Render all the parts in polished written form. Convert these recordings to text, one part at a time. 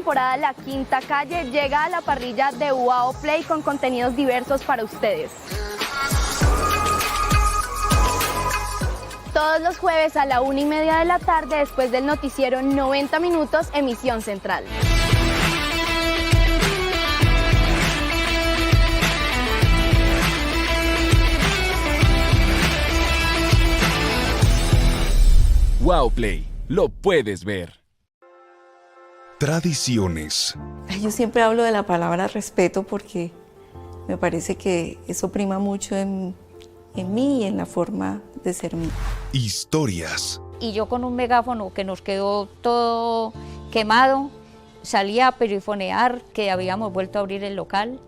temporada La Quinta Calle llega a la parrilla de UAO Play con contenidos diversos para ustedes. Todos los jueves a la 1:30 de la tarde después del noticiero 90 minutos, emisión central. UAO Play, lo puedes ver. Tradiciones. Yo siempre hablo de la palabra respeto porque me parece que eso prima mucho en mí y en la forma de ser mí. Historias. Y yo con un megáfono que nos quedó todo quemado, salía a perifonear que habíamos vuelto a abrir el local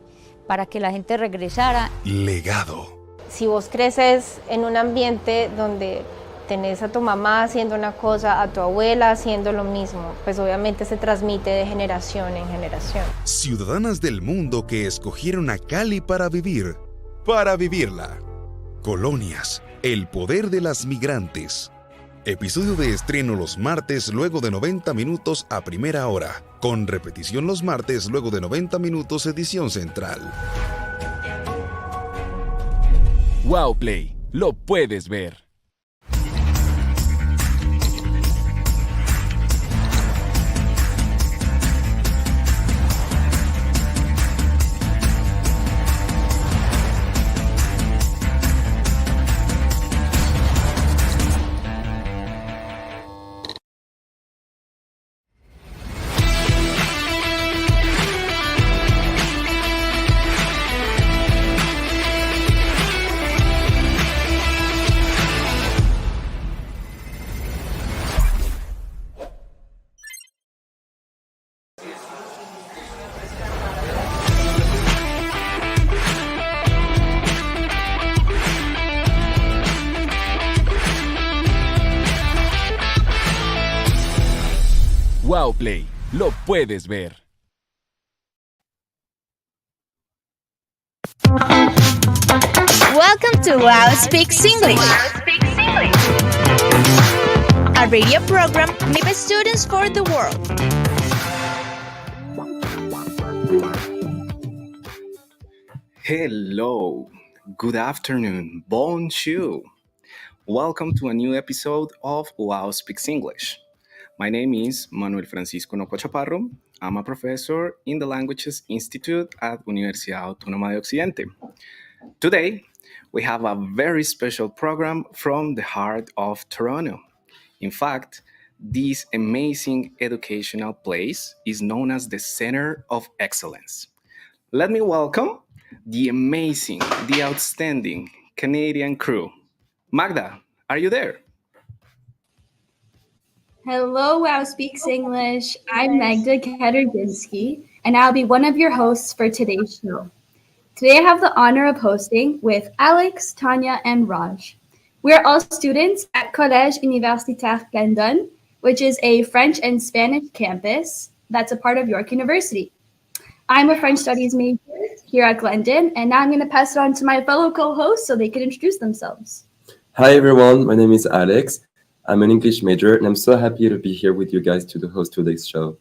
para que la gente regresara. Legado. Si vos creces en un ambiente donde tenés a tu mamá haciendo una cosa, a tu abuela haciendo lo mismo, pues obviamente se transmite de generación en generación. Ciudadanas del mundo que escogieron a Cali para vivirla. Colonias, el poder de las migrantes. Episodio de estreno los martes luego de 90 minutos a primera hora, con repetición los martes luego de 90 minutos edición central. UAO Play, lo puedes ver. UAO Play, lo puedes ver. Welcome to UOA Speaks English, a radio program made by students for the world. Hello, good afternoon, bonjour. Welcome to a new episode of UOA Speaks English. My name is Manuel Nocua. I'm a professor in the Languages Institute at Universidad Autónoma de Occidente. Today, we have a very special program from the heart of Toronto. In fact, this amazing educational place is known as the Center of Excellence. Let me welcome the amazing, the outstanding Canadian crew. Magda, are you there? Hello, UOA Speaks English. I'm Magda Katarzinski, and I'll be one of your hosts for today's show. Today I have the honor of hosting with Alex, Tanya, and Raj. We are all students at Collège Universitaire Glendon, which is a French and Spanish campus that's a part of York University. I'm a French Studies major here at Glendon, and now I'm going to pass it on to my fellow co-hosts so they can introduce themselves. Hi everyone, my name is Alex. I'm an English major, and I'm so happy to be here with you guys to host today's show.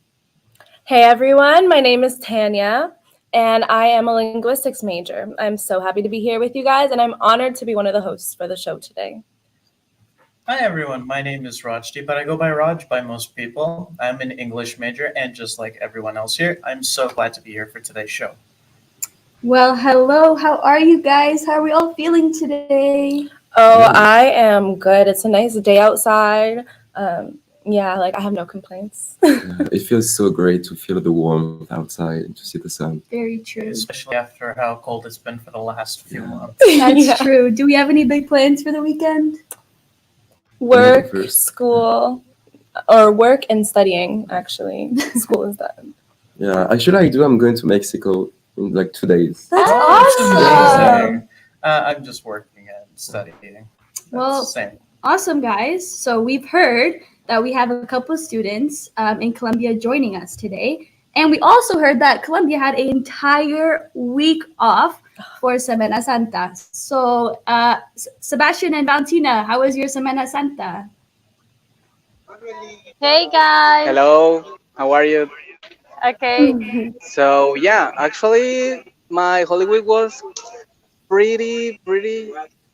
Hey everyone, my name is Tanya, and I am a linguistics major. I'm so happy to be here with you guys, and I'm honored to be one of the hosts for the show today. Hi everyone, my name is Rajdeep, but I go by Raj by most people. I'm an English major, and just like everyone else here, I'm so glad to be here for today's show. Well, hello, how are you guys? How are we all feeling today? Oh, I am good. It's a nice day outside. I have no complaints. It feels so great to feel the warmth outside and to see the sun. Very true. Especially after how cold it's been for the last few months. That's true. Do we have any big plans for the weekend? Work, school, or work and studying, actually. School is done. Yeah, actually I do. I'm going to Mexico in like 2 days. That's awesome. I'm just working and studying. Well, awesome, guys. So we've heard that we have a couple of students in Colombia joining us today. And we also heard that Colombia had an entire week off for Semana Santa. So Sebastian and Valentina, how was your Semana Santa? Hey guys. Hello, how are you? Okay. So yeah, actually, my Holy Week was pretty,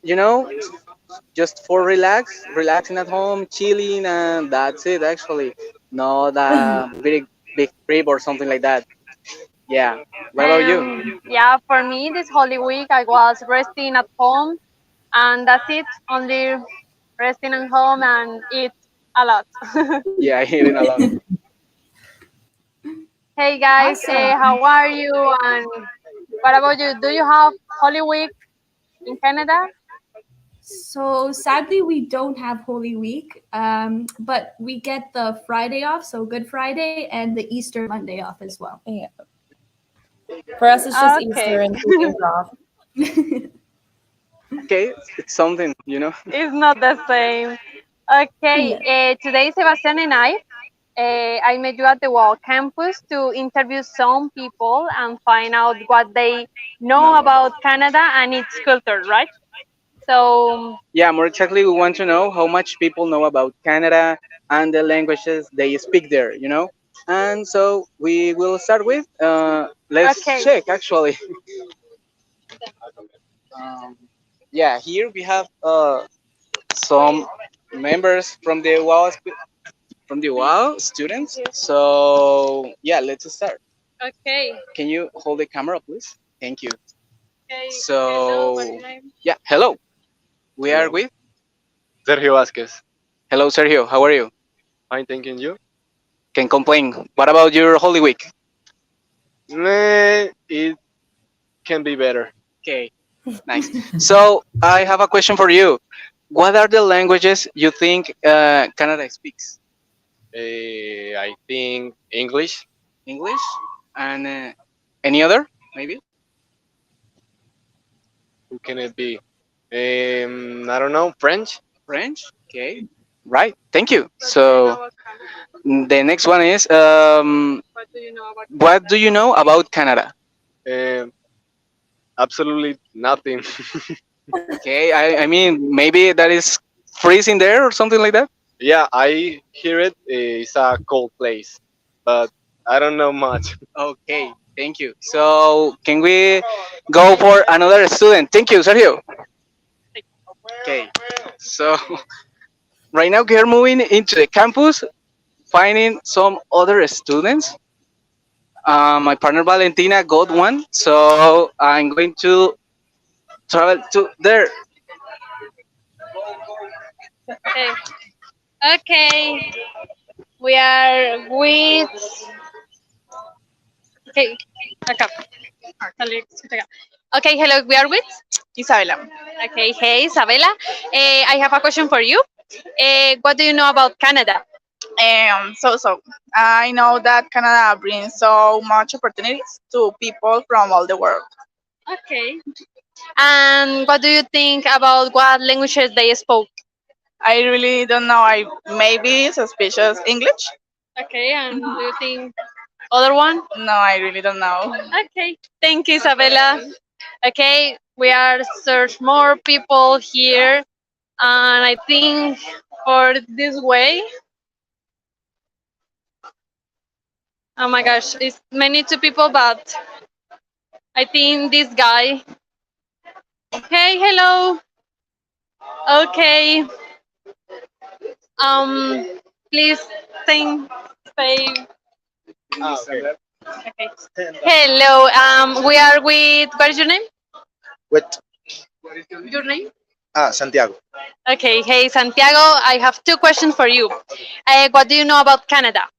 you know, just for relaxing at home, chilling, and that's it. Actually, not a very big trip or something like that. Yeah. What about you? Yeah, for me, this Holy Week, I was resting at home, and that's it. Only resting at home and eat a lot. Yeah, eating a lot. Hey guys, how are you? And what about you? Do you have Holy Week in Canada? So sadly, we don't have Holy Week, but we get the Friday off, so Good Friday, and the Easter Monday off as well. Yeah. For us, it's just Easter and two days off. Okay, it's something, you know. It's not the same. Okay, today Sebastian and I met you at the UOA campus to interview some people and find out what they know about Canada and its culture, right? So Yeah, more exactly, we want to know how much people know about Canada and the languages they speak there, you know. And so we will start with, let's check actually. um, yeah, here we have some members from the WOW students. So yeah, let's start. okay. Can you hold the camera, please? Thank you. Okay. So yeah, hello. We are with Sergio Vasquez. Hello, Sergio. How are you? Fine, thanking you. Can complain. What about your Holy Week? It can be better. Okay, nice. So I have a question for you. What are the languages you think Canada speaks? I think English. English and any other maybe? Who can it be? I don't know. French. French. Okay. Right. Thank you. So the next one is what do you know about Canada? Absolutely nothing. Okay. I mean maybe that is freezing there or something like that. Yeah, I hear it. It's a cold place, but I don't know much. Okay. Thank you. So can we go for another student? Thank you, Sergio. Okay. So right now we are moving into the campus, finding some other students. My partner Valentina got one, so I'm going to travel to there. Okay. Okay. We are with. Okay. Acá. Okay. Hello. We are with Isabela. Okay. Hey, Isabela. I have a question for you. What do you know about Canada? So I know that Canada brings so much opportunities to people from all the world. Okay. And what do you think about what languages they spoke? I really don't know. I maybe suspicious English. Okay. And do you think other one? No, I really don't know. Okay. Thank you, Isabella. Okay. We are search more people here, and I think for this way. Oh my gosh, it's many two people, but I think this guy. Hey, hello. Okay. Please stay. Okay. Okay. Hello. We are with. What is your name? What? Your name? Santiago. Okay. Hey, Santiago. I have two questions for you. What do you know about Canada?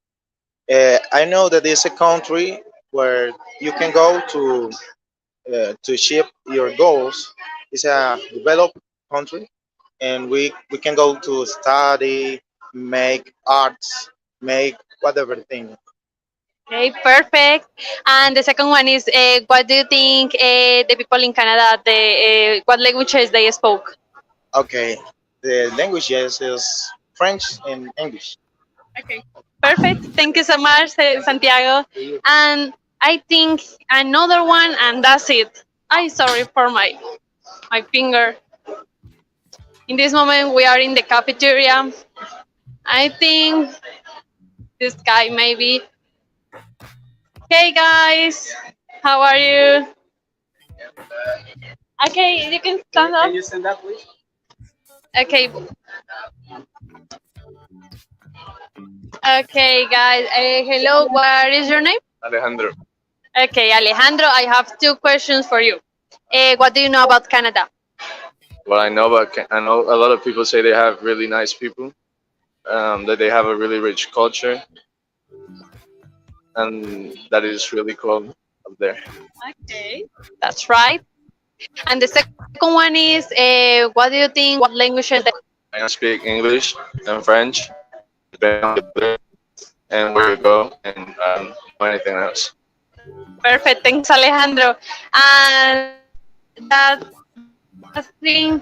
I know that it's a country where you can go to achieve your goals. It's a developed country, and we can go to study, make arts, make whatever thing. Okay, perfect. And the second one is, what do you think the people in Canada, what languages they spoke? Okay, the languages is French and English. Okay, perfect. Thank you so much, Santiago. And I think another one, and that's it. I'm sorry for my finger. In this moment, we are in the cafeteria. I think this guy maybe. Hey guys, how are you? Okay, you can stand up. Can you stand up, please? Okay. Okay, guys. Hello, what is your name? Alejandro. Okay, Alejandro, I have two questions for you. What do you know about Canada? Well, I know, but I know a lot of people say they have really nice people, that they have a really rich culture, and that is really cool up there. Okay, that's right. And the second one is, what do you think? What languages? I can speak English and French, depending on the weather and where you go, and know anything else. Perfect. Thanks, Alejandro. And that thing,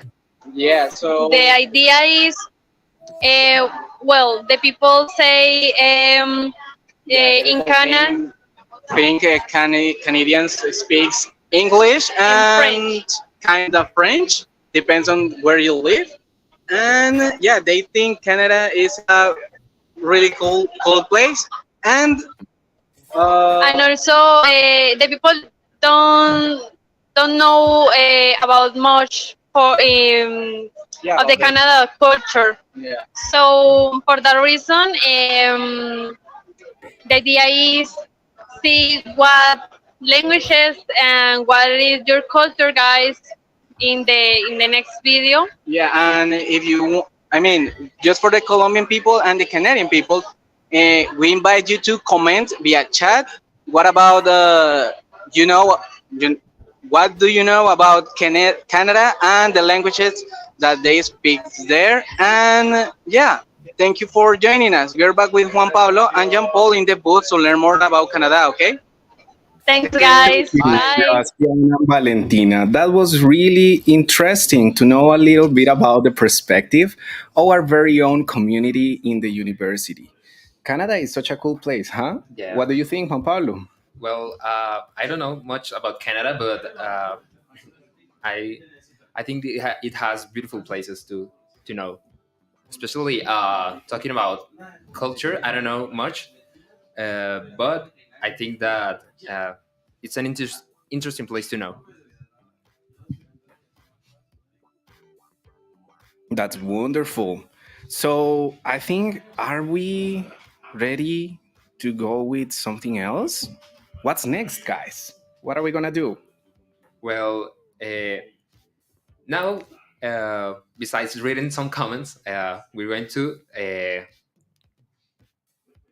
Yeah, so the idea is, well, the people say in Canada. think Canadians speaks English and kind of French, depends on where you live. And yeah, they think Canada is a really cool place. And And also, the people don't don't know about much of the Canada culture. yeah. So for that reason, the idea is see what languages and what is your culture, guys, in the next video. Yeah, and if you, I mean, just for the Colombian people and the Canadian people, we invite you to comment via chat. What about you know, you, what do you know about Canada and the languages that they speak there? And yeah, thank you for joining us. We're back with Juan Pablo and Jean Paul in the booth to learn more about Canada. Okay. Thanks, guys. Bye. Sebastian and Valentina. That was really interesting to know a little bit about the perspective of our very own community in the university. Canada is such a cool place, huh? Yeah. What do you think, Juan Pablo? Well, I don't know much about Canada, but I I think it has beautiful places to know. Especially talking about culture, I don't know much, but I think that it's an interesting place to know. That's wonderful. So I think, are we ready to go with something else? What's next, guys? What are we gonna do? Well, now, besides reading some comments, we're going to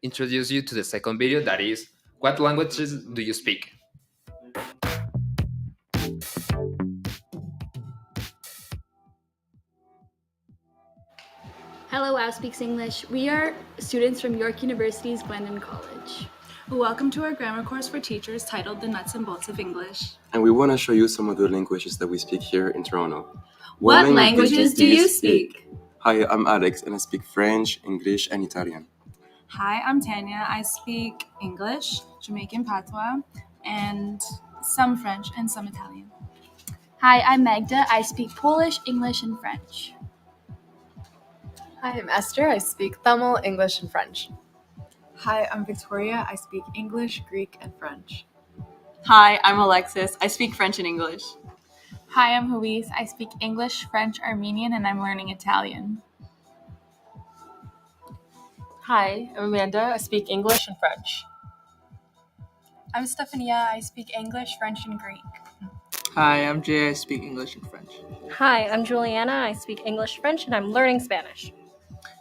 introduce you to the second video, that is, what languages do you speak? Hello, WOW Speaks English. We are students from York University's Glendon College. Welcome to our grammar course for teachers titled The Nuts and Bolts of English. And we want to show you some of the languages that we speak here in Toronto. What languages do you speak? Hi, I'm Alex and I speak French, English, and Italian. Hi, I'm Tanya. I speak English, Jamaican Patois, and some French and some Italian. Hi, I'm Magda. I speak Polish, English, and French. Hi, I'm Esther. I speak Tamil, English, and French. Hi, I'm Victoria. I speak English, Greek, and French. Hi, I'm Alexis. I speak French and English. Hi, I'm Luis. I speak English, French, Armenian, and I'm learning Italian. Hi, I'm Amanda. I speak English and French. I'm Stefania. I speak English, French, and Greek. Hi, I'm Jay. I speak English and French. Hi, I'm Juliana. I speak English, French, and I'm learning Spanish.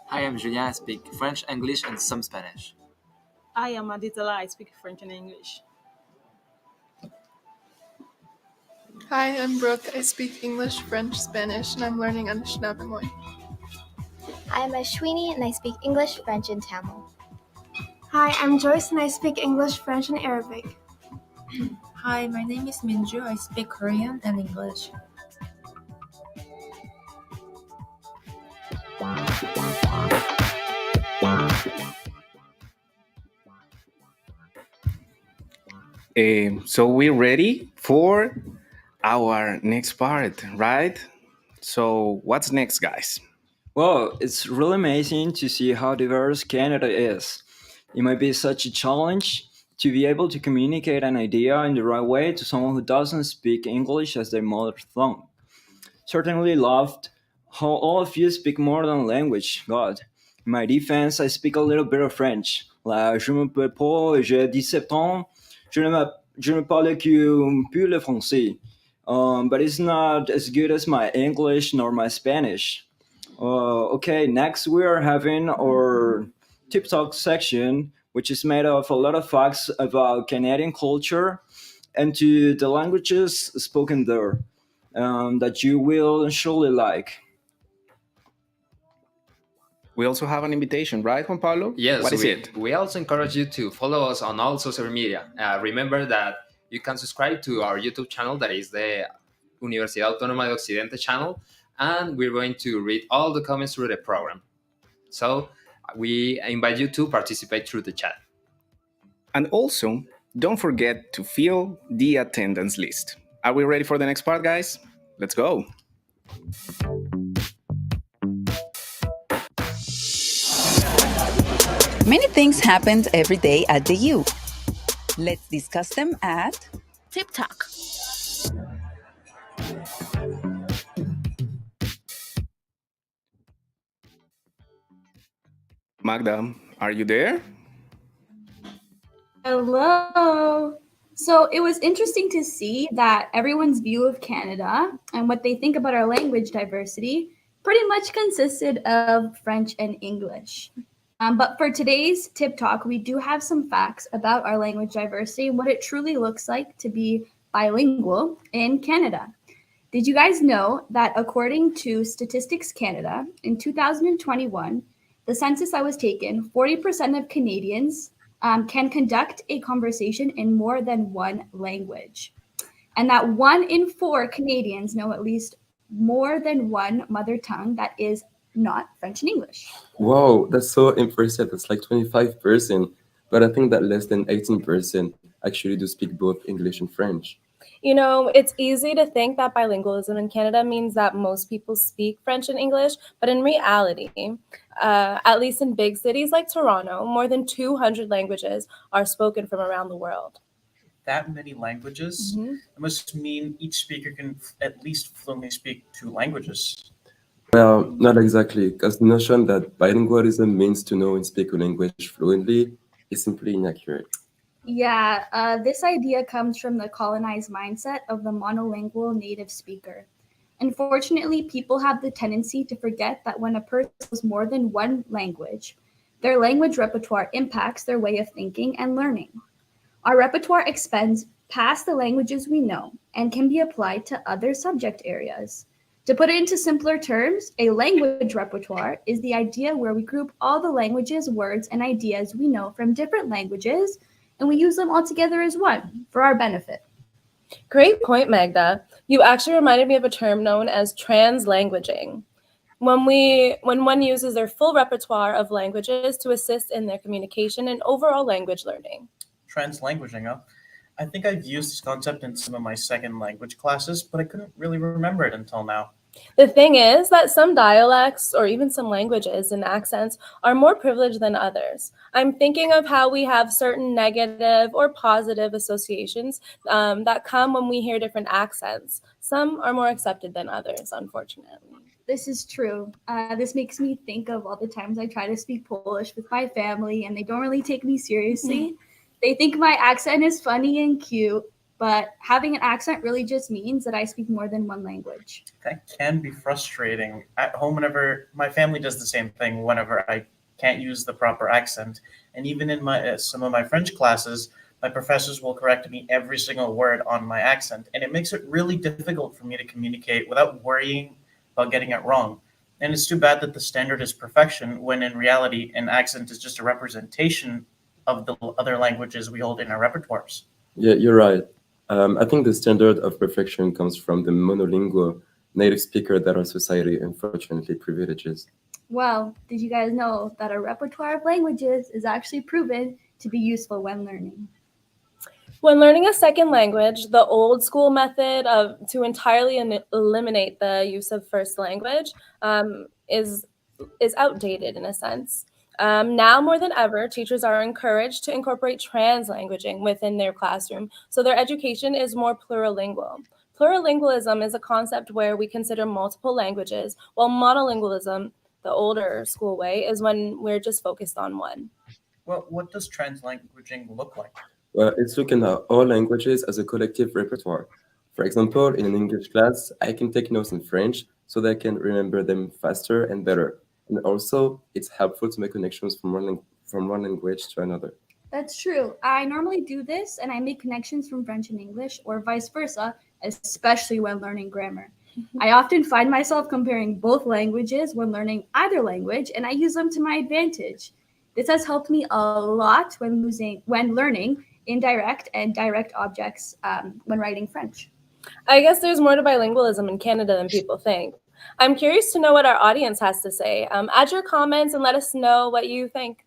Hi, I'm Julien. I speak French, English, and some Spanish. Hi, I'm Aditala. I speak French and English. Hi, I'm Brooke. I speak English, French, Spanish, and I'm learning Anishinaabe. I'm Ashwini, and I speak English, French, and Tamil. Hi, I'm Joyce, and I speak English, French, and Arabic. Hi, my name is Minju. I speak Korean and English. So we're ready for our next part, right? So what's next, guys? Well, it's really amazing to see how diverse Canada is. It might be such a challenge to be able to communicate an idea in the right way to someone who doesn't speak English as their mother tongue. Certainly loved how all of you speak more than language. God, in my defense, I speak a little bit of French. Là, je me peux pas, j'ai 17 ans, je ne parle que peu le français. But it's not as good as my English nor my Spanish. Okay, next we are having our tip talk section, which is made of a lot of facts about Canadian culture and to the languages spoken there that you will surely like. We also have an invitation, right, Juan Pablo? Yes, What is it? we also encourage you to follow us on all social media. Remember that you can subscribe to our YouTube channel, that is the Universidad Autónoma de Occidente channel, and we're going to read all the comments through the program. So we invite you to participate through the chat. And also, don't forget to fill the attendance list. Are we ready for the next part, guys? Let's go. Many things happened every day at the U. Let's discuss them at Tip Talk. Magda, are you there? Hello. So it was interesting to see that everyone's view of Canada and what they think about our language diversity pretty much consisted of French and English. But for today's Tip Talk, we do have some facts about our language diversity and what it truly looks like to be bilingual in Canada. Did you guys know that according to Statistics Canada, in 2021, the census that was taken, 40% of Canadians can conduct a conversation in more than one language. And that 1 in 4 Canadians know at least more than one mother tongue that is not French and English. Wow, that's so impressive. It's like 25%, but I think that less than 18% actually do speak both English and French. You know, it's easy to think that bilingualism in Canada means that most people speak French and English, but in reality, at least in big cities like Toronto, more than 200 languages are spoken from around the world. That many languages? Mm-hmm. It must mean each speaker can at least fluently speak 2 languages. Well, not exactly, because the notion that bilingualism means to know and speak a language fluently is simply inaccurate. Yeah, this idea comes from the colonized mindset of the monolingual native speaker. Unfortunately, people have the tendency to forget that when a person knows more than one language, their language repertoire impacts their way of thinking and learning. Our repertoire extends past the languages we know and can be applied to other subject areas. To put it into simpler terms, a language repertoire is the idea where we group all the languages, words, and ideas we know from different languages, and we use them all together as one for our benefit. Great point, Magda. You actually reminded me of a term known as translanguaging. When one uses their full repertoire of languages to assist in their communication and overall language learning. Translanguaging, huh? I think I've used this concept in some of my second language classes, but I couldn't really remember it until now. The thing is that some dialects or even some languages and accents are more privileged than others. I'm thinking of how we have certain negative or positive associations that come when we hear different accents. Some are more accepted than others, unfortunately. This is true. This makes me think of all the times I try to speak Polish with my family and they don't really take me seriously. They think my accent is funny and cute, but having an accent really just means that I speak more than one language. That can be frustrating. At home, whenever my family does the same thing, whenever I can't use the proper accent. And even in my some of my French classes, my professors will correct me every single word on my accent. And it makes it really difficult for me to communicate without worrying about getting it wrong. And it's too bad that the standard is perfection, when in reality, an accent is just a representation of the other languages we hold in our repertoires. Yeah, you're right. I think the standard of perfection comes from the monolingual native speaker that our society unfortunately privileges. Well, did you guys know that a repertoire of languages is actually proven to be useful when learning? When learning a second language, the old school method to entirely eliminate the use of first language is outdated in a sense. Now more than ever, teachers are encouraged to incorporate translanguaging within their classroom, so their education is more plurilingual. Plurilingualism is a concept where we consider multiple languages, while monolingualism, the older school way, is when we're just focused on one. Well, what does translanguaging look like? Well, it's looking at all languages as a collective repertoire. For example, in an English class, I can take notes in French so that I can remember them faster and better. And also, it's helpful to make connections from one language to another. That's true. I normally do this and I make connections from French and English or vice versa, especially when learning grammar. I often find myself comparing both languages when learning either language, and I use them to my advantage. This has helped me a lot when learning indirect and direct objects when writing French. I guess there's more to bilingualism in Canada than people think. I'm curious to know what our audience has to say. Add your comments and let us know what you think.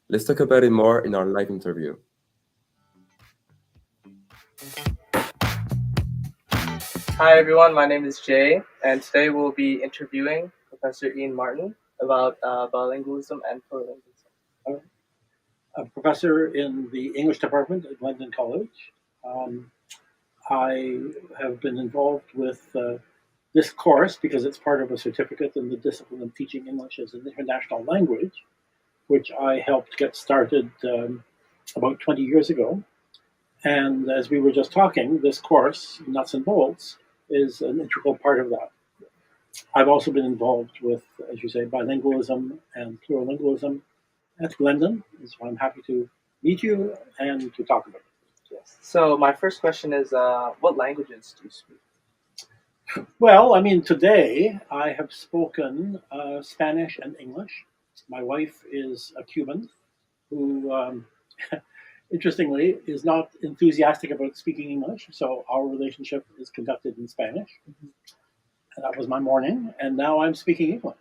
Let's talk about it more in our live interview. Hi everyone, my name is Jay, and today we'll be interviewing Professor Ian Martin about bilingualism and plurilingualism. I'm a professor in the English department at London College. I have been involved with this course because it's part of a certificate in the discipline of teaching English as an international language, which I helped get started about 20 years ago. And as we were just talking, this course, Nuts and Bolts, is an integral part of that. I've also been involved with, as you say, bilingualism and plurilingualism at Glendon, so I'm happy to meet you and to talk about it. Yes. So my first question is, what languages do you speak? Well, I mean, today I have spoken Spanish and English. My wife is a Cuban who, interestingly, is not enthusiastic about speaking English, so our relationship is conducted in Spanish. And that was my morning, and now I'm speaking English.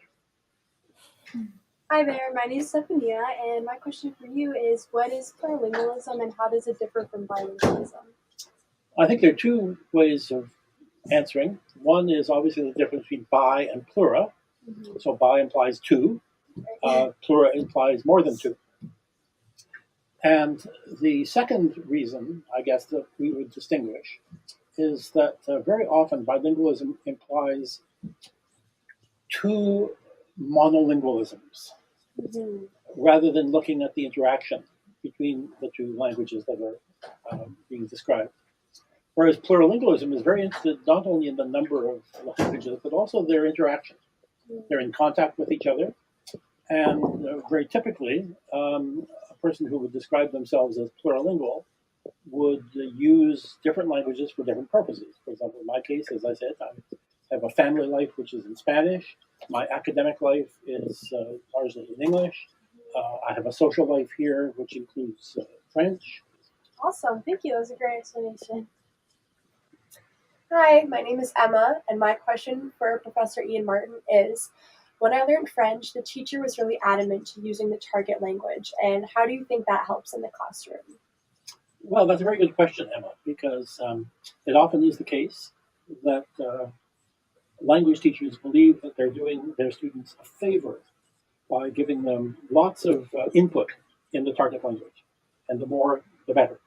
Hi there, my name is Stephania, and my question for you is, what is plurilingualism and how does it differ from bilingualism? I think there are two ways of answering. One is obviously the difference between bi and plura. So bi implies two, plura implies more than two. And the second reason, I guess, that we would distinguish is that very often bilingualism implies two monolingualisms, rather than looking at the interaction between the two languages that are being described. Whereas plurilingualism is very interested not only in the number of languages, but also their interaction. They're in contact with each other. And very typically, a person who would describe themselves as plurilingual would use different languages for different purposes. For example, in my case, as I said, I have a family life which is in Spanish. My academic life is largely in English. I have a social life here, which includes French. Awesome, thank you. That was a great explanation. Hi, my name is Emma, and my question for Professor Ian Martin is, when I learned French, the teacher was really adamant to using the target language, and how do you think that helps in the classroom? Well, that's a very good question, Emma, because it often is the case that language teachers believe that they're doing their students a favor by giving them lots of input in the target language, and the more, the better.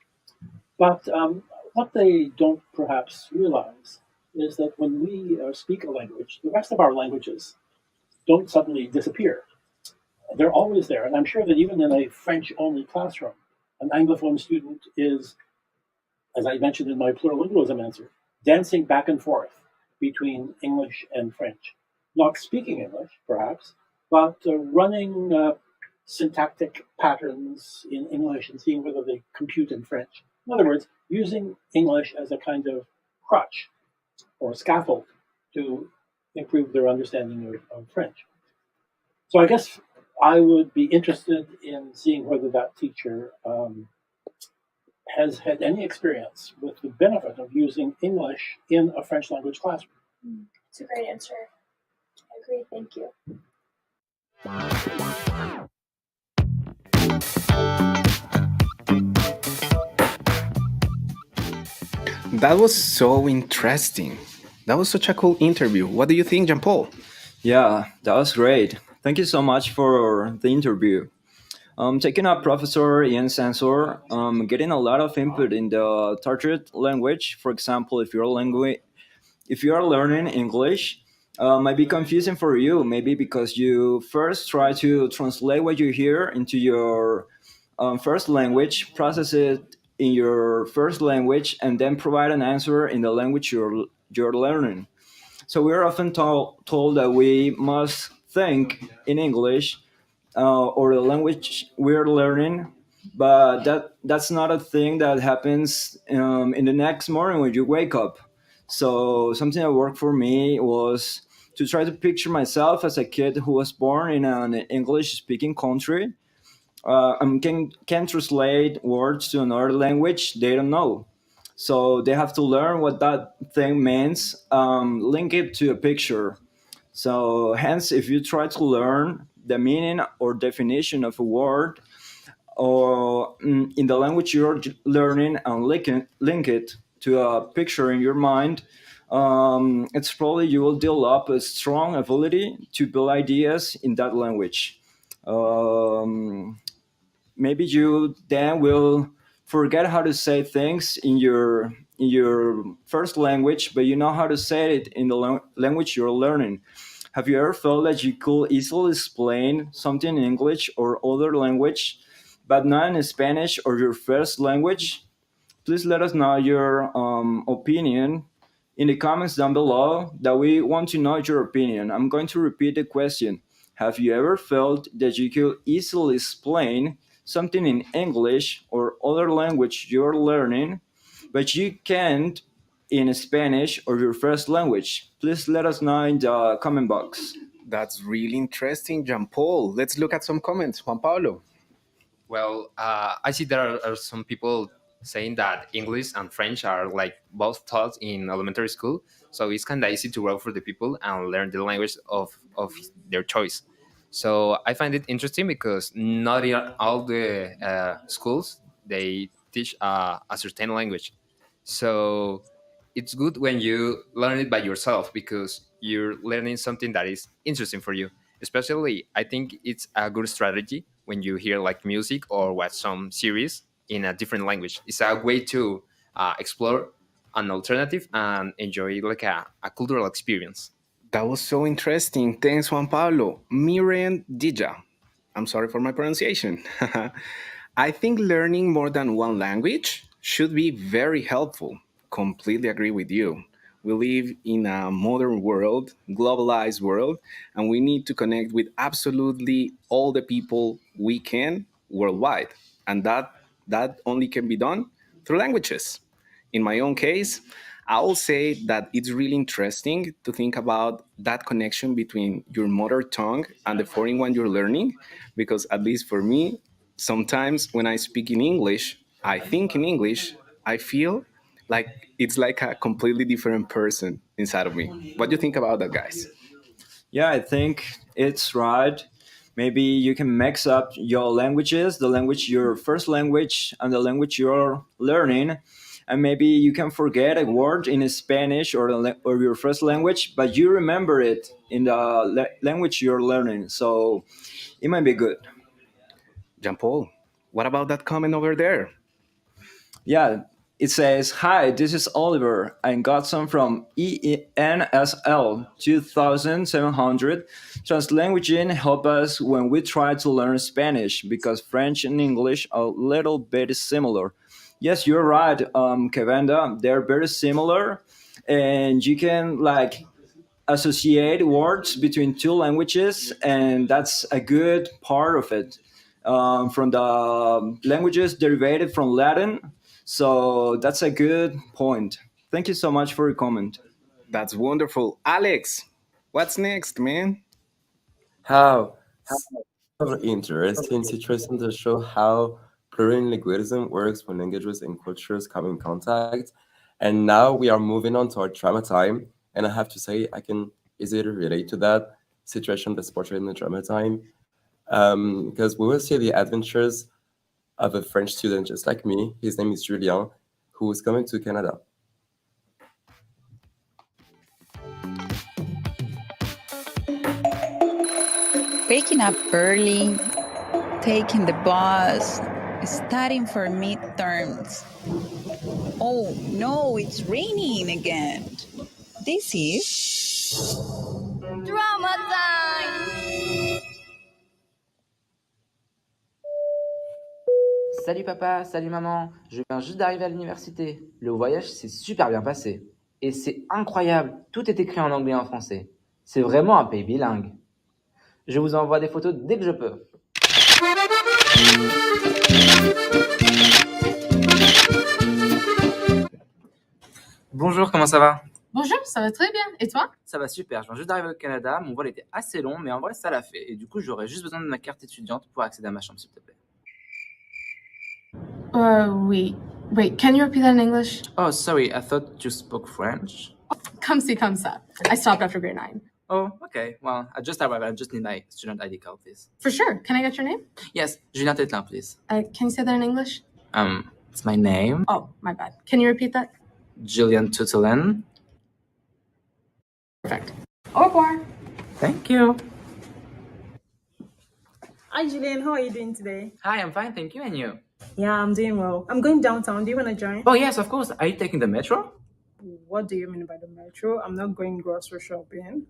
But what they don't perhaps realize is that when we speak a language, the rest of our languages don't suddenly disappear. They're always there, and I'm sure that even in a French-only classroom, an Anglophone student is, as I mentioned in my plurilingualism answer, dancing back and forth between English and French. Not speaking English, perhaps, but running syntactic patterns in English and seeing whether they compute in French. In other words, using English as a kind of crutch or scaffold to improve their understanding of French. So I guess I would be interested in seeing whether that teacher has had any experience with the benefit of using English in a French language classroom. It's a great answer. I agree, thank you. That was so interesting. That was such a cool interview. What do you think, Jean-Paul? Yeah, that was great. Thank you so much for the interview. Taking up Professor Ian's answer, getting a lot of input in the target language. For example, if you are learning English, might be confusing for you. Maybe because you first try to translate what you hear into your first language, process it in your first language, and then provide an answer in the language you're learning. So we are often told that we must think in English or the language we're learning, but that's not a thing that happens in the next morning when you wake up. So something that worked for me was to try to picture myself as a kid who was born in an English speaking country and can translate words to another language they don't know. So they have to learn what that thing means, link it to a picture. So hence, if you try to learn the meaning or definition of a word or in the language you're learning and link it to a picture in your mind, it's probably you will develop a strong ability to build ideas in that language. Um, Maybe you then will forget how to say things in your first language, but you know how to say it in the language you're learning. Have you ever felt that you could easily explain something in English or other language, but not in Spanish or your first language? Please let us know your opinion in the comments down below that we want to know your opinion. I'm going to repeat the question. Have you ever felt that you could easily explain something in English or other language you're learning, but you can't in Spanish or your first language? Please let us know in the comment box. That's really interesting, Jean Paul. Let's look at some comments. Juan Pablo. Well, I see there are some people saying that English and French are like both taught in elementary school, so it's kind of easy to grow for the people and learn the language of their choice. So I find it interesting because not in all the schools they teach a certain language. So it's good when you learn it by yourself because you're learning something that is interesting for you. Especially, I think it's a good strategy when you hear like music or watch some series in a different language. It's a way to explore an alternative and enjoy like a cultural experience. That was so interesting. Thanks, Juan Pablo. Miren Dija. I'm sorry for my pronunciation. I think learning more than one language should be very helpful. Completely agree with you. We live in a modern world, globalized world, and we need to connect with absolutely all the people we can worldwide. And that only can be done through languages. In my own case, I will say that it's really interesting to think about that connection between your mother tongue and the foreign one you're learning, because at least for me, sometimes when I speak in English, I think in English, I feel like it's like a completely different person inside of me. What do you think about that, guys? Yeah, I think it's right. Maybe you can mix up your languages, the language your first language and the language you're learning, and maybe you can forget a word in Spanish or or your first language, but you remember it in the language you're learning. So it might be good. Jean Paul, what about that comment over there? Yeah, it says, "Hi, this is Oliver. I got some from ENSL 2700. Translanguaging help us when we try to learn Spanish because French and English are a little bit similar." Yes, you're right, Kevenda. They're very similar, and you can like associate words between two languages, and that's a good part of it. From the languages derived from Latin, so that's a good point. Thank you so much for your comment. That's wonderful. Alex, what's next, man? How? Some interesting situations that show how plurilingualism works when languages and cultures come in contact. And now we are moving on to our drama time. And I have to say, I can easily relate to that situation that's portrayed in the drama time. Because we will see the adventures of a French student just like me. His name is Julien, who is coming to Canada. Waking up early, taking the bus, studying for midterms. Oh no, it's raining again. This is Drama time! Salut papa, salut maman, je viens juste d'arriver à l'université. Le voyage s'est super bien passé. Et c'est incroyable, tout est écrit en anglais et en français. C'est vraiment un pays bilingue. Je vous envoie des photos dès que je peux. Bonjour, comment ça va? Bonjour, ça va très bien. Et toi? Ça va super, je viens juste d'arriver au Canada, mon vol était assez long, mais en vrai ça l'a fait. Et du coup, j'aurais juste besoin de ma carte étudiante pour accéder à ma chambre, s'il te plaît. Wait, can you repeat that in English? Oh, sorry, I thought you spoke French. Comme ci, comme ça. I stopped after grade 9. Oh, okay, well, I just arrived, I just need my student ID card, please. For sure. Can I get your name? Yes, Julien Tetlin, please. Can you say that in English? It's my name. Oh, my bad. Can you repeat that? Julian Tutelen. Perfect. Au revoir. Thank you. Hi, Julian. How are you doing today? Hi, I'm fine, thank you, and you? Yeah, I'm doing well. I'm going downtown. Do you want to join? Oh, yes, of course. Are you taking the metro? What do you mean by the metro? I'm not going grocery shopping.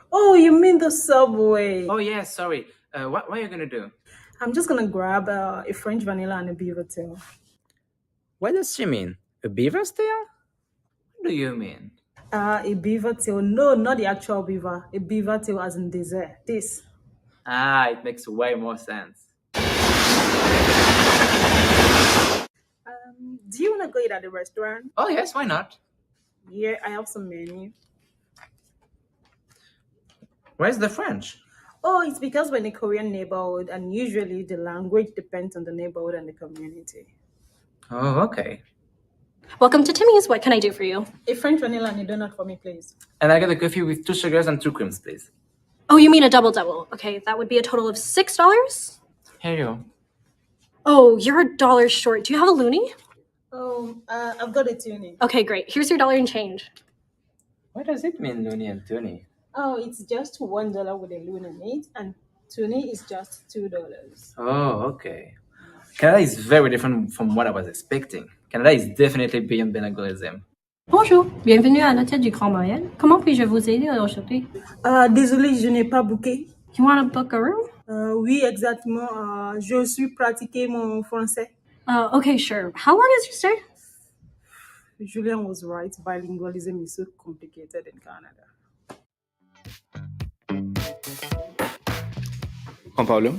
Oh, you mean the subway? Oh, yes, sorry. What are you going to do? I'm just going to grab a French vanilla and a beaver tail. What does she mean? A beaver's tail? What do you mean? A beaver tail. No, not the actual beaver. A beaver tail as in dessert. This. Ah, it makes way more sense. Do you want to go eat at the restaurant? Oh, yes, why not? Yeah, I have some menu. Where's the French? Oh, it's because we're in a Korean neighborhood, and usually the language depends on the neighborhood and the community. Oh, okay. Welcome to Timmy's. What can I do for you? A French vanilla and a donut for me, please. And I get a coffee with 2 sugars and 2 creams, please. Oh, you mean a double? Okay, that would be a total of $6. Here you go. Oh, you're $1 short. Do you have a loonie? Oh, I've got a toonie. Okay, great. Here's your $1 and change. What does it mean, loony and toonie? Oh, it's just $1 with a loon in it, and toonie is just $2. Oh, okay. Canada is very different from what I was expecting. Canada is definitely beyond bilingualism. Bonjour, bienvenue à l'hôtel du Grand Montréal. Comment puis-je vous aider aujourd'hui? Désolé, je n'ai pas booké. You want to book a room? Oui, exactement. Je suis pratiqué mon français. Okay, sure. How long is your stay? Julian was right. Bilingualism is so complicated in Canada. Juan Pablo?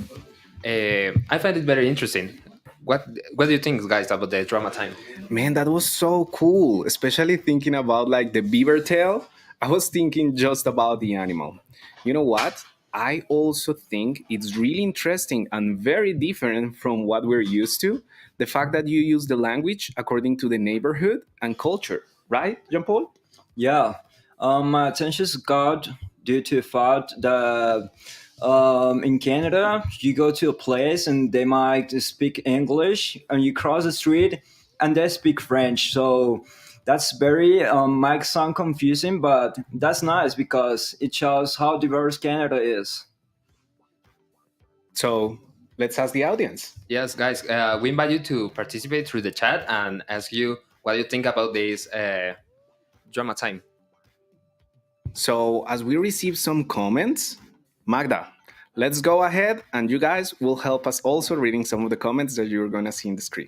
I find it very interesting. What do you think, guys, about the drama time? Man, that was so cool, especially thinking about like the beaver tail. I was thinking just about the animal. You know what? I also think it's really interesting and very different from what we're used to. The fact that you use the language according to the neighborhood and culture, right, Jean Paul? Yeah, my attention got due to the fact that in Canada, you go to a place and they might speak English, and you cross the street and they speak French. So that's very might sound confusing, but that's nice because it shows how diverse Canada is. So let's ask the audience. Yes, guys, we invite you to participate through the chat and ask you what you think about this drama time. So as we receive some comments, Magda, let's go ahead and you guys will help us also reading some of the comments that you're going to see in the screen.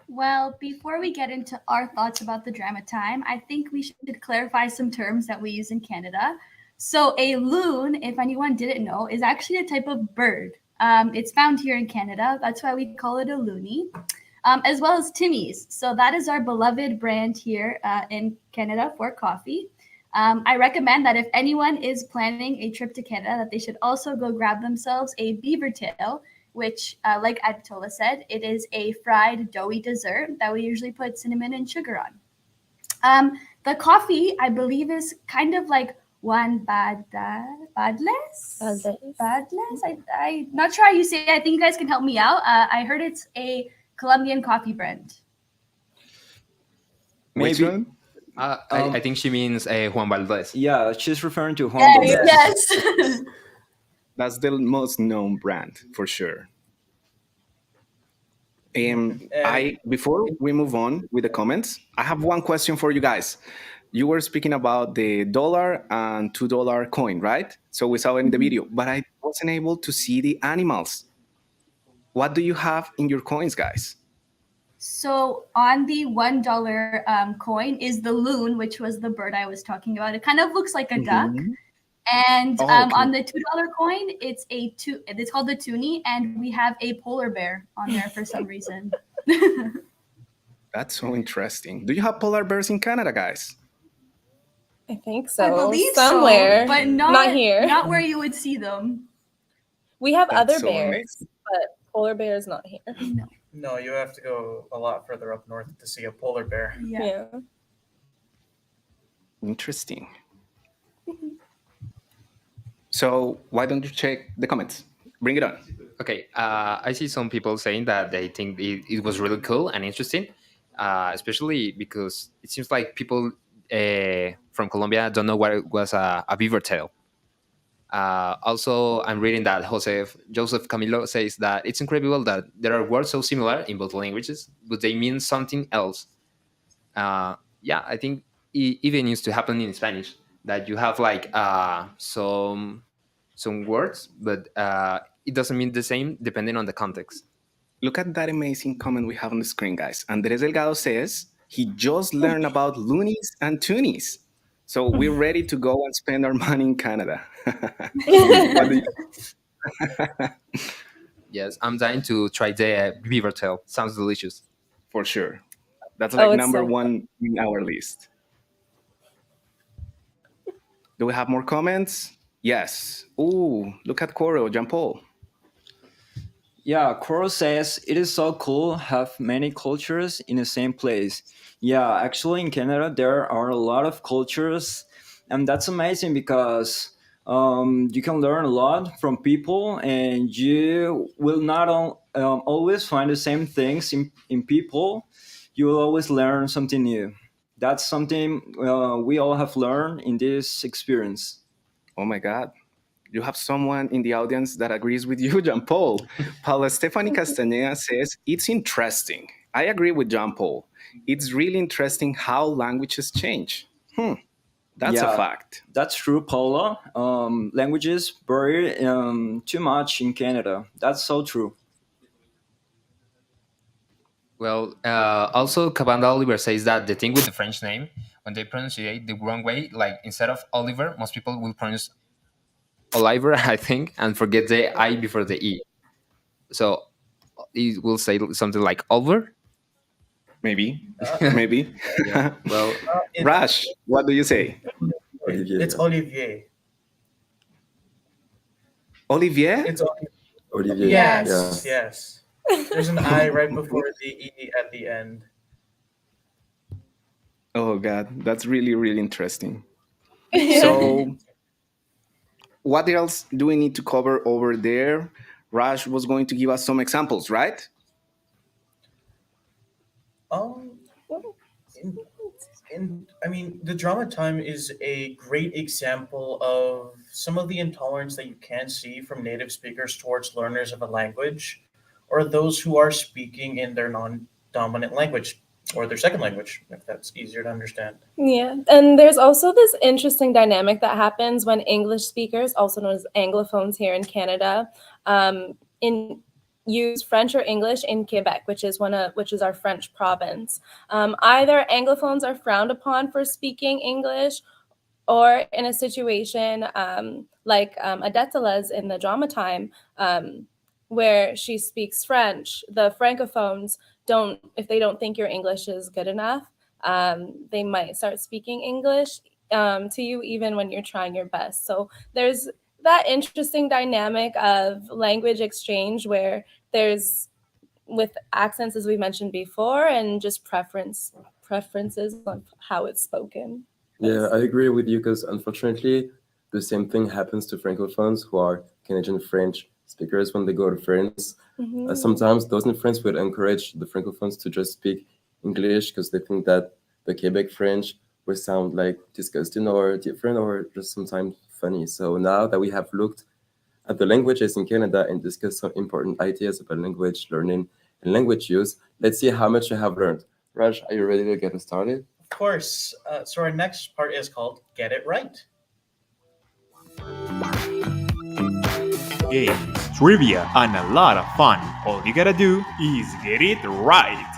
Well, before we get into our thoughts about the drama time, I think we should clarify some terms that we use in Canada. So a loon, if anyone didn't know, is actually a type of bird. It's found here in Canada. That's why we call it a loonie, as well as Timmy's. So that is our beloved brand here in Canada for coffee. I recommend that if anyone is planning a trip to Canada, that they should also go grab themselves a beaver tail, which, like Aditola said, it is a fried doughy dessert that we usually put cinnamon and sugar on. The coffee, I believe, is kind of like one badless. I'm not sure how you say it. I think you guys can help me out. I heard it's a Colombian coffee brand. Which one? I think she means Juan Valdez. Yeah, she's referring to Juan Yes, Valdez. yes. That's the most known brand for sure. I before we move on with the comments, I have one question for you guys. You were speaking about the dollar and $2 coin, right? So we saw it in the video, but I wasn't able to see the animals. What do you have in your coins, guys? So on the $1 coin is the loon, which was the bird I was talking about. It kind of looks like a duck. Mhm. And Oh, okay. on the $2 coin, it's called the toonie, and we have a polar bear on there for some reason. That's so interesting. Do you have polar bears in Canada, guys? I think so. I believe somewhere, so, but not here. not where you would see them. We have That's other so bears, amazing. but polar bears not here. No. No, you have to go a lot further up north to see a polar bear. Yeah. Interesting. So why don't you check the comments? Bring it on. Okay, I see some people saying that they think it was really cool and interesting, especially because it seems like people from Colombia don't know what it was a beaver tail. Also, I'm reading that Joseph Camilo says that it's incredible that there are words so similar in both languages, but they mean something else. Yeah, I think it even used to happen in Spanish that you have like some words, but it doesn't mean the same depending on the context. Look at that amazing comment we have on the screen, guys. Andres Delgado says he just learned about loonies and toonies. So we're ready to go and spend our money in Canada. What do you- Yes, I'm dying to try the beaver tail. Sounds delicious. For sure. That's like it's number so one in our list. Do we have more comments? Yes. Ooh, look at Coro, Jean Paul. Yeah, Coral says it is so cool have many cultures in the same place. Yeah, actually in Canada there are a lot of cultures, and that's amazing because you can learn a lot from people, and you will not always find the same things in people. You will always learn something new. That's something we all have learned in this experience. Oh my God. You have someone in the audience that agrees with you, Jean Paul. Paula Stephanie Castaneda says, it's interesting. I agree with Jean Paul. It's really interesting how languages change. That's a fact. That's true, Paula. Languages vary too much in Canada. That's so true. Well, also Cabanda Oliver says that the thing with the French name, when they pronounce it the wrong way, like instead of Oliver, most people will pronounce Oliver, I think, and forget the I before the E. So it will say something like Oliver. Maybe. Maybe. Yeah. Well, Rash, what do you say? Olivier. It's Olivier. Olivier? It's Olivier. Yes, Yeah. yes. There's an I right before the E at the end. Oh, God. That's really, really interesting. So, what else do we need to cover over there? Raj was going to give us some examples, right? I mean, the drama time is a great example of some of the intolerance that you can see from native speakers towards learners of a language, or those who are speaking in their non-dominant language or their second language, if that's easier to understand. Yeah, and there's also this interesting dynamic that happens when English speakers, also known as Anglophones here in Canada, use French or English in Quebec, which is our French province. Either Anglophones are frowned upon for speaking English, or in a situation like Adetala's in the drama time, where she speaks French, the Francophones if they don't think your English is good enough, they might start speaking English to you even when you're trying your best. So there's that interesting dynamic of language exchange where there's, with accents as we mentioned before, and just preferences on how it's spoken. Yeah, I agree with you because unfortunately, the same thing happens to Francophones who are Canadian French speakers when they go to France. Mhm. Sometimes those in France would encourage the Francophones to just speak English because they think that the Quebec French will sound like disgusting or different or just sometimes funny. So now that we have looked at the languages in Canada and discussed some important ideas about language learning and language use, let's see how much you have learned. Raj, are you ready to get us started? Of course. So our next part is called Get It Right. Games, trivia, and a lot of fun. All you gotta do is get it right.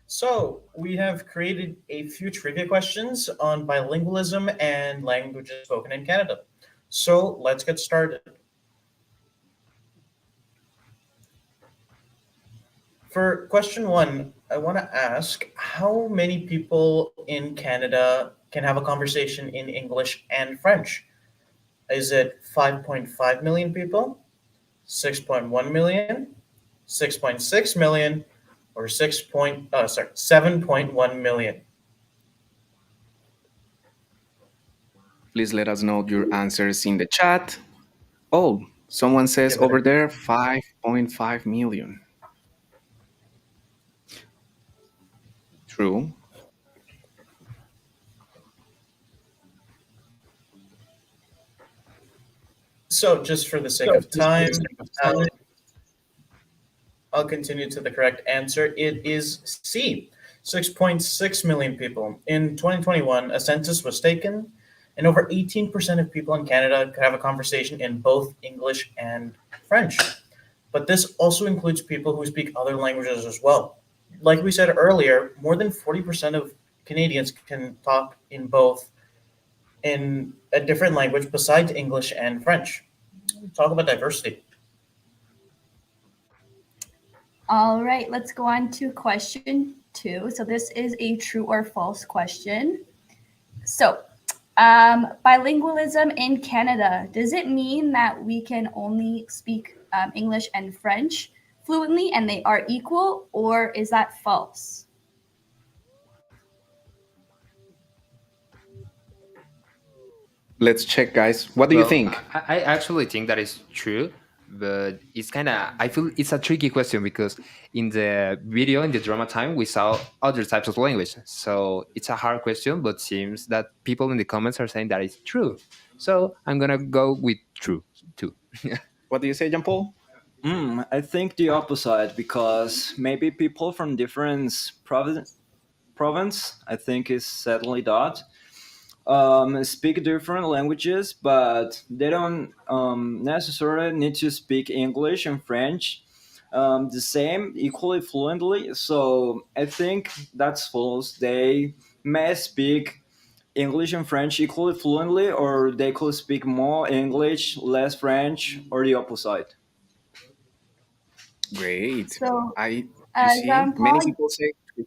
So we have created a few trivia questions on bilingualism and languages spoken in Canada. So let's get started. For question one, I want to ask how many people in Canada can have a conversation in English and French? Is it 5.5 million people, 6.1 million, 6.6 million, or 7.1 million? Please let us know your answers in the chat. Oh, someone says over there 5.5 million. True. So just for the sake of time, I'll continue to the correct answer. It is C, 6.6 million people. In 2021, a census was taken, and over 18% of people in Canada could have a conversation in both English and French. But this also includes people who speak other languages as well. Like we said earlier, more than 40% of Canadians can talk in both in a different language besides English and French. Talk about diversity. All right, let's go on to question 2. So this is a true or false question. So bilingualism in Canada, does it mean that we can only speak English and French fluently and they are equal, or is that false? Let's check, guys. What do you think? I actually think that is true, but it's kind of, I feel it's a tricky question because in the video, in the drama time, we saw other types of language. So it's a hard question, but seems that people in the comments are saying that it's true. So I'm going to go with true too. What do you say, Jean-Paul? I think the opposite, because maybe people from different province, I think is certainly that, speak different languages, but they don't necessarily need to speak English and French the same equally fluently. So I think that's false. They may speak English and French equally fluently, or they could speak more English, less French, or the opposite. Great. So, you see, Jean-Paul, many people say true.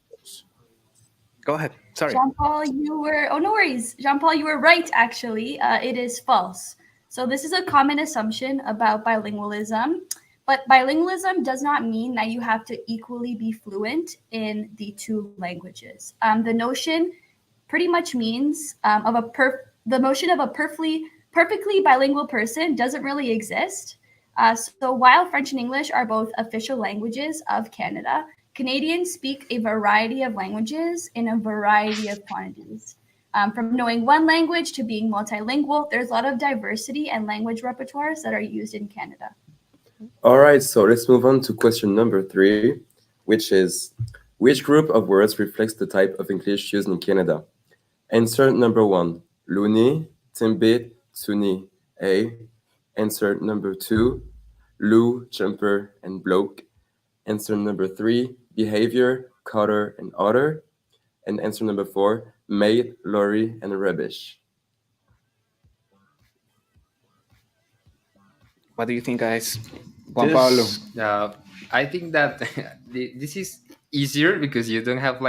Go ahead. Sorry. Jean-Paul, no worries. Jean-Paul, you were right, actually. It is false. So this is a common assumption about bilingualism, but bilingualism does not mean that you have to equally be fluent in the two languages. The notion pretty much means the notion of a perfectly bilingual person doesn't really exist. So while French and English are both official languages of Canada, Canadians speak a variety of languages in a variety of quantities. From knowing one language to being multilingual, there's a lot of diversity and language repertoires that are used in Canada. All right, so let's move on to question number 3, which is, which group of words reflects the type of English used in Canada? Answer number 1, loony, timbit, tsuni. A. Answer number 2, loo, jumper, and bloke. Answer number 3, behavior, cutter, and otter. And answer number 4, maid, lorry, and rubbish. What do you think, guys? Juan Pablo. I think that this is easier because you don't have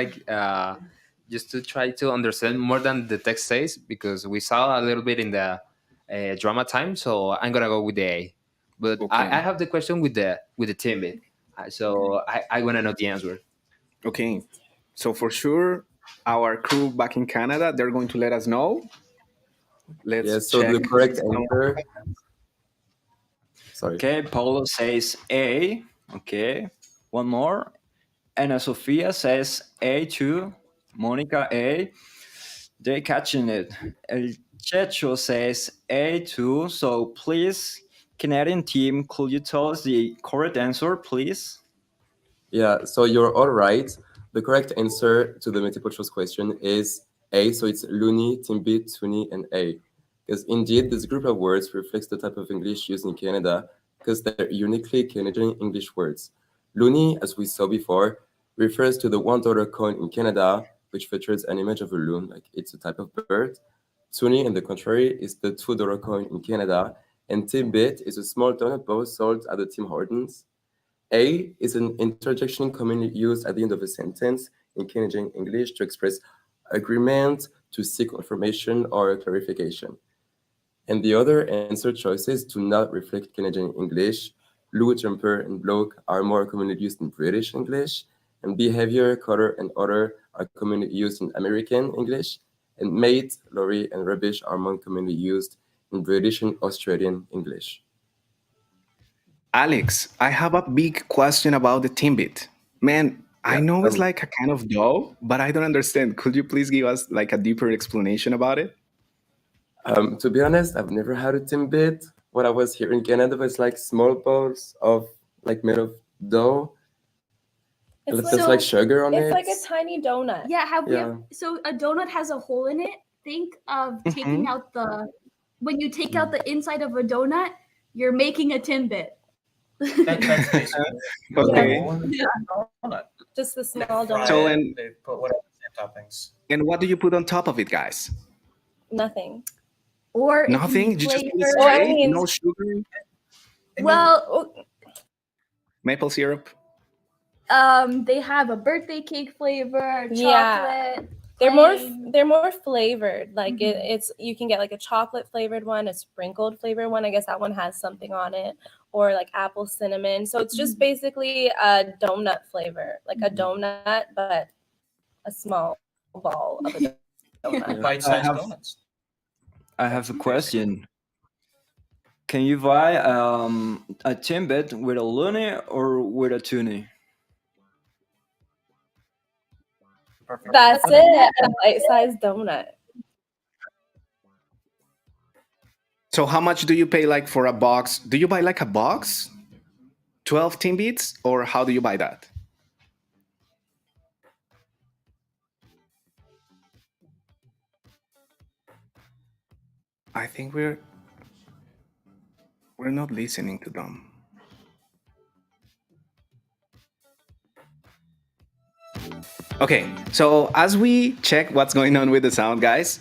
just to try to understand more than the text says, because we saw a little bit in the drama time. So I'm gonna go with the A. But okay. I have the question with the timid. So I want to know the answer. Okay. So for sure, our crew back in Canada, they're going to let us know. Let's so check. the correct answer. Sorry. Okay, Paulo says A. Okay, one more. Ana Sofia says A2. Monica A. They catching it. El Checho says A2. So please, Canadian team, could you tell us the correct answer, please? Yeah, so you're all right. The correct answer to the multiple choice question is A. So it's Luni, Timbit, Tuni, and A. Because indeed, this group of words reflects the type of English used in Canada because they're uniquely Canadian English words. Luni, as we saw before, refers to the $1 coin in Canada, which features an image of a loon, like it's a type of bird. Tuni, on the contrary, is the $2 coin in Canada, and Timbit is a small donut ball sold at the Tim Hortons. A is an interjection commonly used at the end of a sentence in Canadian English to express agreement, to seek confirmation or clarification. And the other answer choices do not reflect Canadian English. Lou, jumper, and bloke are more commonly used in British English, and behavior, color, and other are commonly used in American English, and mate, lorry, and rubbish are more commonly used in British and Australian English. Alex, I have a big question about the Timbit. Man, I know it's like a kind of dough, but I don't understand. Could you please give us like a deeper explanation about it? To be honest, I've never had a Timbit. What I was here in Canada was like small balls of like made of dough. There's like sugar on it. It's like a tiny donut. Yeah. So a donut has a hole in it. Think of taking out when you take out the inside of a donut, you're making a Timbit. That's basically Okay. donut. Just the small donut. So They put whatever toppings. and what do you put on top of it, guys? Nothing. Or if Nothing? You just put it Or I straight? mean- No sugar? Well, Maple syrup? they have a birthday cake flavor, chocolate. Yeah. They're more flavored. Like it's you can get like a chocolate flavored one, a sprinkled flavored one. I guess that one has something on it, or like apple cinnamon. So it's just basically a donut flavor, like a donut, but a small ball of a donut. Bite-sized donuts. I have a question. Can you buy a Timbit with a loonie or with a toonie? Perfect. That's it, a bite-sized donut. So how much do you pay like for a box? Do you buy like a box? 12 Timbits? Or how do you buy that? I think we're not listening to them. Okay, so as we check what's going on with the sound, guys,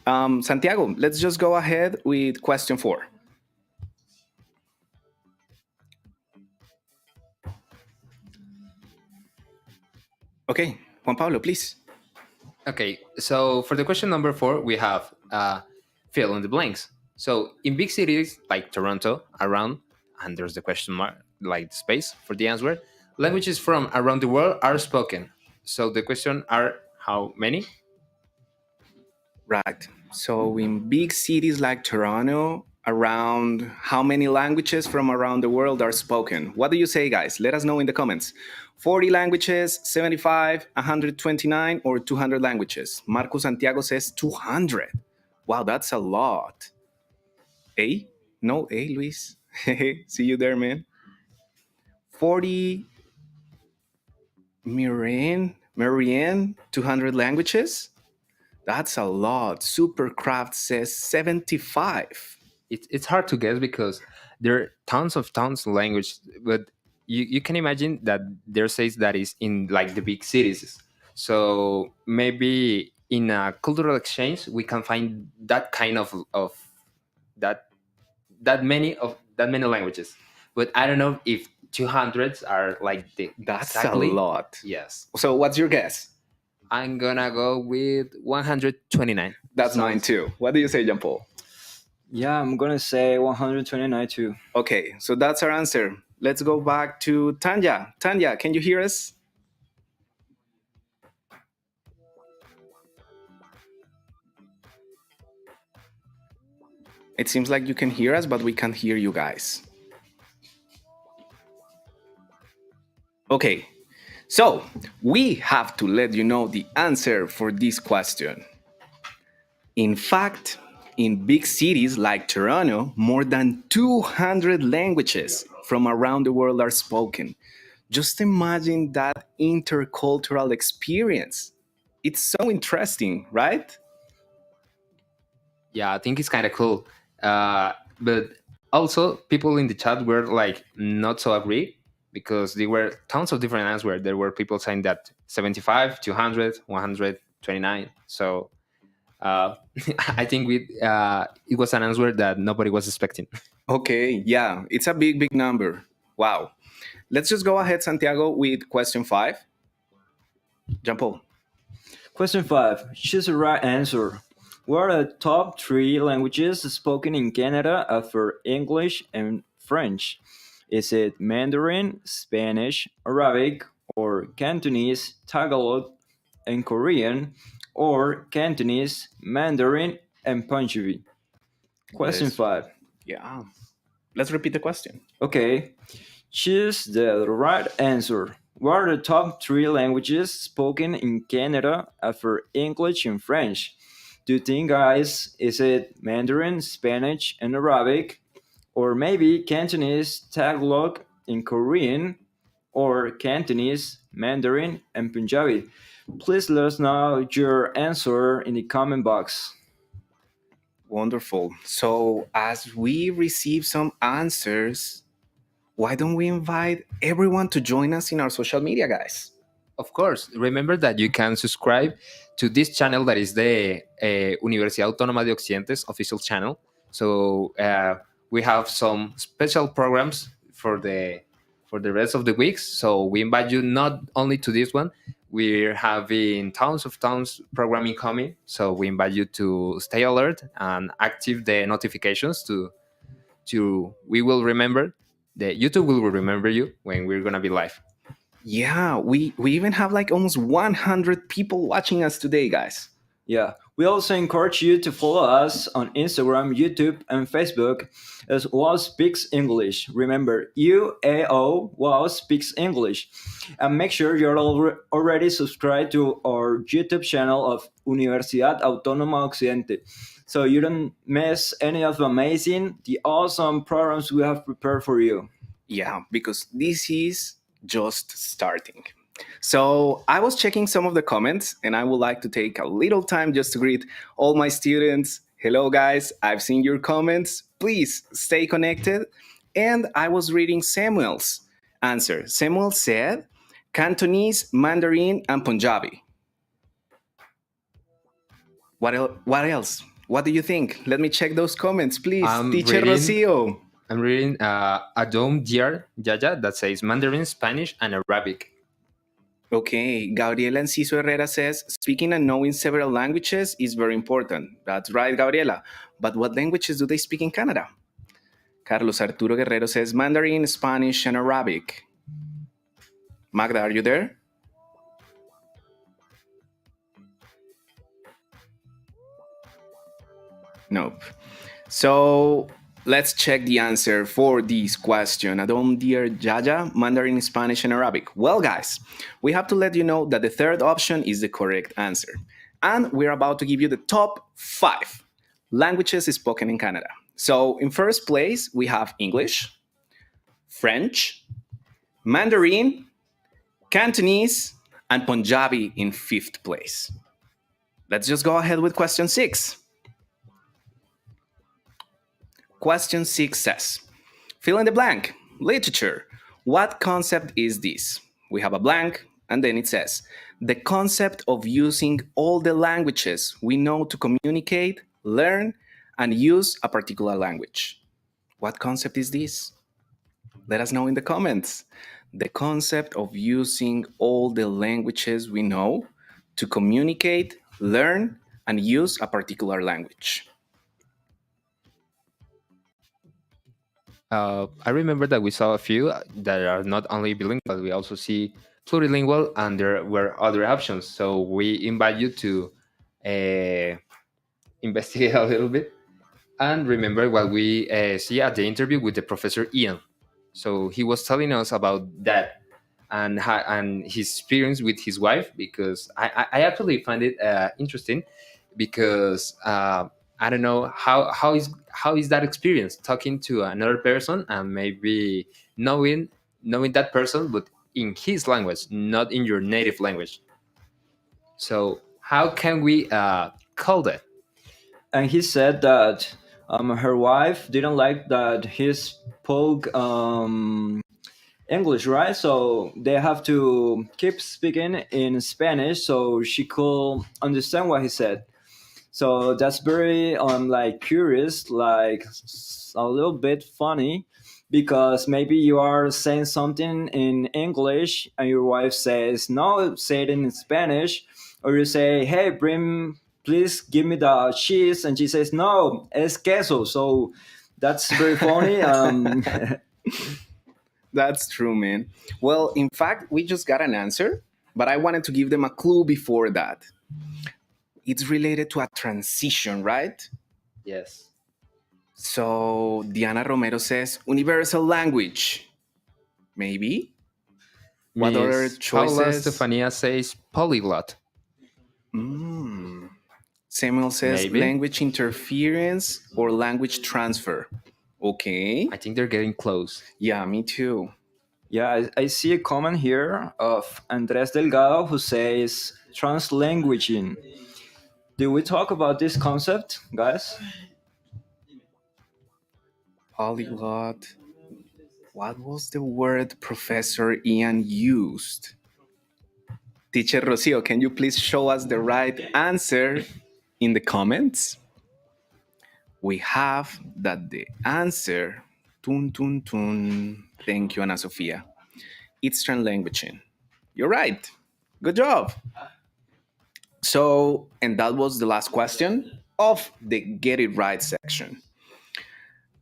Santiago, let's just go ahead with question 4. Okay, Juan Pablo, please. Okay, so for the question number 4, we have fill in the blanks. So in big cities like Toronto, around, and there's the question mark, like the space for the answer, languages from around the world are spoken. So the question are how many? Right. So in big cities like Toronto, around how many languages from around the world are spoken? What do you say, guys? Let us know in the comments. 40 languages, 75, 129, or 200 languages? Marco Santiago says 200. Wow, that's a lot. A? No, A, Luis. See you there, man. 40. Marianne, 200 languages? That's a lot. Supercraft says 75. It's hard to guess because there are tons of language, but you can imagine that there says that is in like the big cities. So maybe in a cultural exchange we can find that kind of that many languages. But I don't know if 200s are like That's exactly. a lot. Yes. So what's your guess? I'm gonna go with 129. That's mine too. What do you say, Jean Paul? Yeah, I'm gonna say 129 too. Okay, so that's our answer. Let's go back to Tanya. Tanya, can you hear us? It seems like you can hear us, but we can't hear you guys. Okay, So, we have to let you know the answer for this question. In fact, in big cities like Toronto, more than 200 languages from around the world are spoken. Just imagine that intercultural experience. It's so interesting, right? Yeah, I think it's kind of cool. But also, people in the chat were like not so agree because there were tons of different answers. There were people saying that 75, 200, 129. So I think it was an answer that nobody was expecting. Okay, yeah, it's a big, big number. Wow. Let's just go ahead, Santiago, with question 5. Jean-Paul. Question 5. Choose the right answer. What are the top 3 languages spoken in Canada after English and French? Is it Mandarin, Spanish, Arabic, or Cantonese, Tagalog, and Korean, or Cantonese, Mandarin, and Punjabi? Question 5. Yeah. Let's repeat the question. Okay. Choose the right answer. What are the top 3 languages spoken in Canada after English and French? Do you think, guys, is it Mandarin, Spanish, and Arabic? Or maybe Cantonese, Tagalog, and Korean? Or Cantonese, Mandarin, and Punjabi? Please let us know your answer in the comment box. Wonderful. So, as we receive some answers, why don't we invite everyone to join us in our social media, guys? Of course, remember that you can subscribe to this channel that is the Universidad Autónoma de Occidente's official channel. So we have some special programs for the rest of the weeks. So we invite you not only to this one. We're having tons programming coming. So we invite you to stay alert and active the notifications to we will remember the YouTube will remember you when we're gonna be live. Yeah, we even have like almost 100 people watching us today, guys. Yeah, we also encourage you to follow us on Instagram, YouTube, and Facebook as WOW Speaks English. Remember, UAO WOW Speaks English. And make sure you're already subscribed to our YouTube channel of Universidad Autónoma Occidente, so you don't miss any of the awesome programs we have prepared for you. Yeah, because this is just starting. So I was checking some of the comments and I would like to take a little time just to greet all my students. Hello guys, I've seen your comments. Please stay connected. And I was reading Samuel's answer. Samuel said Cantonese, Mandarin, and Punjabi. What else? What do you think? Let me check those comments, please. Teacher Rocio. I'm reading Adom Diar Yaya that says Mandarin, Spanish, and Arabic. Okay, Gabriela Enciso Herrera says, speaking and knowing several languages is very important. That's right, Gabriela. But what languages do they speak in Canada? Carlos Arturo Guerrero says Mandarin, Spanish, and Arabic. Magda, are you there? Nope. So let's check the answer for this question. Adom Dear Jaja, Mandarin, Spanish, and Arabic. Well, guys, we have to let you know that the third option is the correct answer. And we're about to give you the top 5 languages spoken in Canada. So in first place, we have English, French, Mandarin, Cantonese, and Punjabi in 5th place. Let's just go ahead with question 6. Question 6 says, fill in the blank, literature. What concept is this? We have a blank, and then it says, the concept of using all the languages we know to communicate, learn, and use a particular language. What concept is this? Let us know in the comments. The concept of using all the languages we know to communicate, learn, and use a particular language. I remember that we saw a few that are not only bilingual, but we also see plurilingual, and there were other options. So we invite you to investigate a little bit and remember what we see at the interview with the Professor Ian. So he was telling us about that. and his experience with his wife, because I actually find it interesting, because I don't know how is that experience talking to another person and maybe knowing that person, but in his language, not in your native language. So how can we call that? And he said that her wife didn't like that he spoke English, right? So they have to keep speaking in Spanish so she could understand what he said. So that's very like curious, like a little bit funny, because maybe you are saying something in English and your wife says no, say it in Spanish, or you say, hey, bring, please give me the cheese, and she says no, es queso. So that's very funny. That's true, man. Well, in fact, we just got an answer, but I wanted to give them a clue before that. It's related to a transition, right? Yes. So Diana Romero says universal language. Maybe? What other Miss Paula choices? Stefania says polyglot. Samuel says Maybe. language interference or language transfer. Okay. I think they're getting close. Yeah, me too. Yeah, I see a comment here of Andres Delgado who says translanguaging. Did we talk about this concept, guys? Polyglot. What was the word Professor Ian used? Teacher Rocio, can you please show us the right answer in the comments? We have that the answer, tun tun tun. Thank you, Ana Sofia. It's translanguaging. You're right. Good job. So, and that was the last question of the Get It Right section.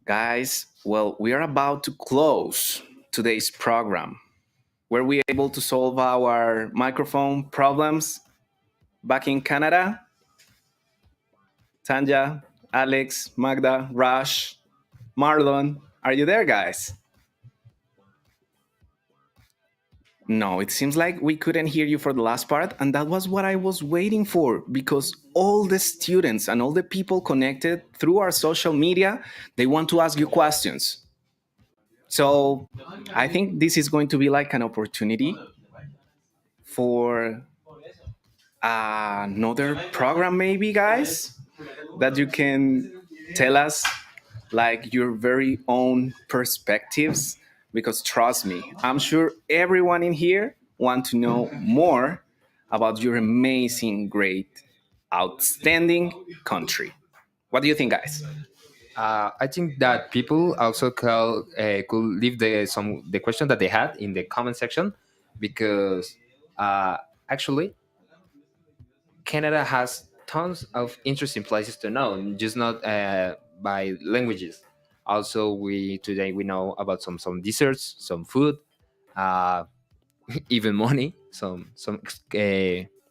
Guys, well, we are about to close today's program. Were we able to solve our microphone problems back in Canada? Tanja, Alex, Magda, Rash, Marlon, are you there, guys? No, it seems like we couldn't hear you for the last part, and that was what I was waiting for, because all the students and all the people connected through our social media, they want to ask you questions. So I think this is going to be like an opportunity for another program, maybe, guys, that you can tell us like your very own perspectives, because trust me, I'm sure everyone in here want to know more about your amazing, great, outstanding country. What do you think, guys? I think that people also could leave the question that they had in the comment section, because actually Canada has tons of interesting places to know, just not by languages. Also, we know about some desserts, some food, uh, even money, some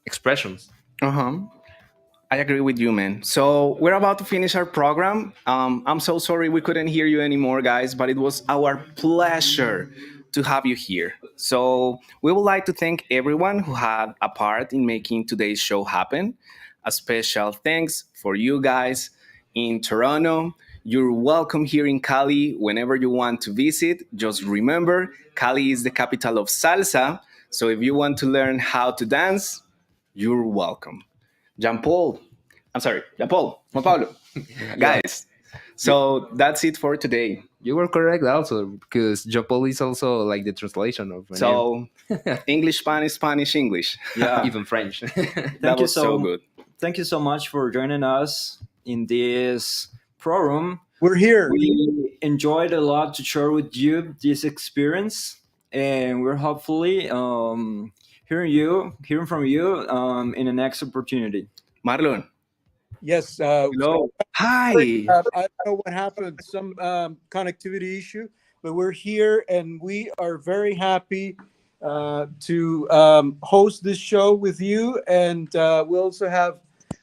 expressions. Uh-huh. I agree with you, man. So we're about to finish our program. I'm so sorry we couldn't hear you anymore, guys, but it was our pleasure to have you here. So we would like to thank everyone who had a part in making today's show happen. A special thanks for you guys in Toronto. You're welcome here in Cali whenever you want to visit. Just remember, Cali is the capital of salsa. So if you want to learn how to dance, you're welcome. Jean Paul. I'm sorry, Jean Paul. Juan Pablo. Guys, so that's it for today. You were correct also, because Jopol is also like the translation of my So English, Spanish, Spanish, English. Yeah. even French. That was so good. Thank you so much for joining us in this program. We're here. We enjoyed a lot to share with you this experience, and we're hopefully hearing from you in the next opportunity. Marlon. Yes. Hello. Hi. I don't know what happened, some connectivity issue, but we're here and we are very happy to host this show with you. And we also have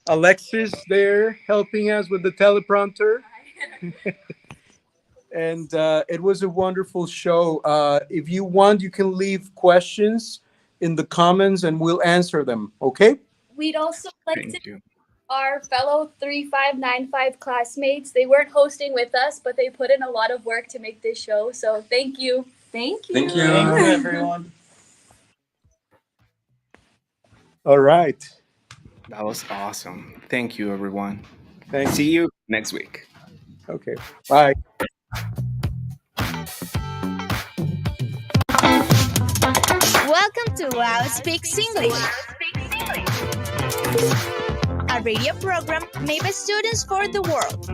Alexis there helping us with the teleprompter. And it was a wonderful show. If you want, you can leave questions in the comments and we'll answer them. Okay? We'd also like to Thank you. our fellow 3595 classmates. They weren't hosting with us, but they put in a lot of work to make this show. So thank you. Thank you. Thank you. Thank you, everyone. All right. That was awesome. Thank you, everyone. Thanks. See you next week. Okay. Bye. Welcome to UAO Speaks English, a radio program made by students for the world.